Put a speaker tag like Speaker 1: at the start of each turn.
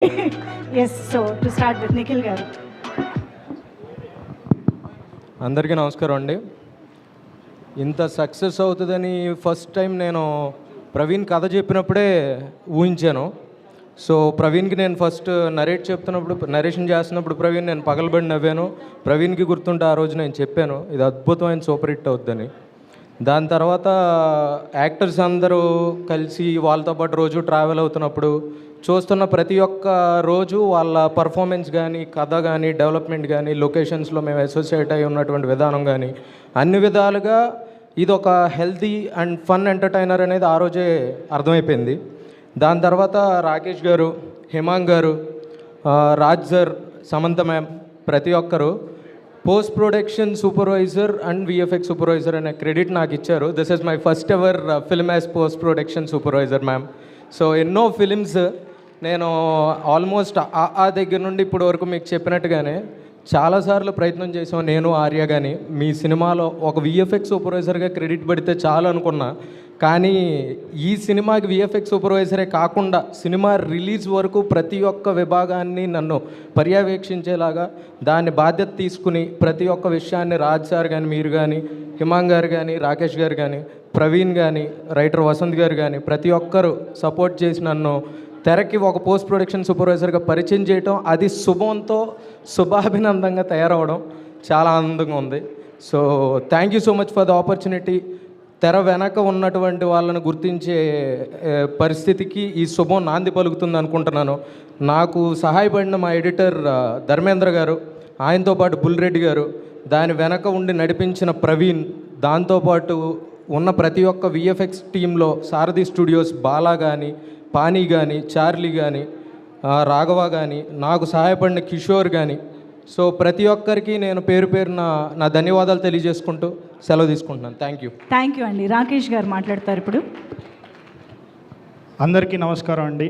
Speaker 1: Yes, so to start with Nikhil garu.
Speaker 2: అందరికీ నమస్కారం అండి. ఇంత సక్సెస్ అవుతుందని ఫస్ట్ టైం నేను ప్రవీణ్ కథ చెప్పినప్పుడే ఊహించాను. సో ప్రవీణ్కి నేను ఫస్ట్ నరేషన్ చేస్తున్నప్పుడు ప్రవీణ్ నేను పగలబడి నవ్వాను. ప్రవీణ్కి గుర్తుంటే ఆ రోజు నేను చెప్పాను ఇది అద్భుతమైన సూపర్ హిట్ అవుద్దని. దాని తర్వాత యాక్టర్స్ అందరూ కలిసి వాళ్ళతో పాటు రోజు ట్రావెల్ అవుతున్నప్పుడు చూస్తున్న ప్రతి ఒక్క రోజు వాళ్ళ పర్ఫార్మెన్స్ కానీ, కథ కానీ, డెవలప్మెంట్ కానీ, లొకేషన్స్లో మేము అసోసియేట్ అయి ఉన్నటువంటి విధానం కానీ అన్ని విధాలుగా ఇది ఒక హెల్తీ అండ్ ఫన్ ఎంటర్టైనర్ అనేది ఆ రోజే అర్థమైపోయింది. దాని తర్వాత రాకేష్ గారు, హిమాంగ్ గారు, రాజ్ సార్, సమంత మ్యామ్ ప్రతి ఒక్కరు post production supervisor and VFX supervisor అనే క్రెడిట్ నాకు ఇచ్చారు. This is my first ever film as post production supervisor ma'am. So ఎన్నో ఫిలిమ్స్ నేను ఆల్మోస్ట్ ఆ దగ్గర నుండి ఇప్పుడు వరకు మీకు చెప్పినట్టుగానే చాలాసార్లు ప్రయత్నం చేసాం నేను, ఆర్య. కానీ మీ సినిమాలో ఒక విఎఫ్ఎక్స్ సూపర్వైజర్గా క్రెడిట్ పడితే చాలు అనుకున్నా. కానీ ఈ సినిమాకి విఎఫ్ఎక్స్ సూపర్వైజరే కాకుండా సినిమా రిలీజ్ వరకు ప్రతి ఒక్క విభాగాన్ని నన్ను పర్యవేక్షించేలాగా దాన్ని బాధ్యత తీసుకుని ప్రతి ఒక్క విషయాన్ని రాజ్ సార్ కానీ, మీరు కానీ, హిమాంగ్ గారు కానీ, రాకేష్ గారు కానీ, ప్రవీణ్ కానీ, రైటర్ వసంత్ గారు కానీ ప్రతి ఒక్కరు సపోర్ట్ చేసి నన్ను తెరకి ఒక పోస్ట్ ప్రొడక్షన్ సూపర్వైజర్గా పరిచయం చేయటం, అది శుభంతో శుభాభినందంగా తయారవడం చాలా ఆనందంగా ఉంది. So thank you so much for the opportunity. తెర వెనక ఉన్నటువంటి వాళ్ళని గుర్తించే పరిస్థితికి ఈ శుభం నాంది పలుకుతుంది అనుకుంటున్నాను. నాకు సహాయపడిన మా ఎడిటర్ ధర్మేంద్ర గారు, ఆయనతో పాటు బుల్రెడ్డి గారు, దాని వెనక ఉండి నడిపించిన ప్రవీణ్, దాంతోపాటు ఉన్న ప్రతి ఒక్క విఎఫ్ఎక్స్ టీంలో సారథి స్టూడియోస్ బాలా కానీ, పానీ కానీ, చార్లీ కానీ, రాఘవ కానీ, నాకు సహాయపడిన కిషోర్ కానీ, సో ప్రతి ఒక్కరికి నేను పేరు పేరున నా ధన్యవాదాలు తెలియజేసుకుంటూ సెలవు తీసుకుంటున్నాను. థ్యాంక్ యూ
Speaker 1: అండి. రాకేష్ గారు మాట్లాడతారు ఇప్పుడు.
Speaker 3: అందరికీ నమస్కారం అండి.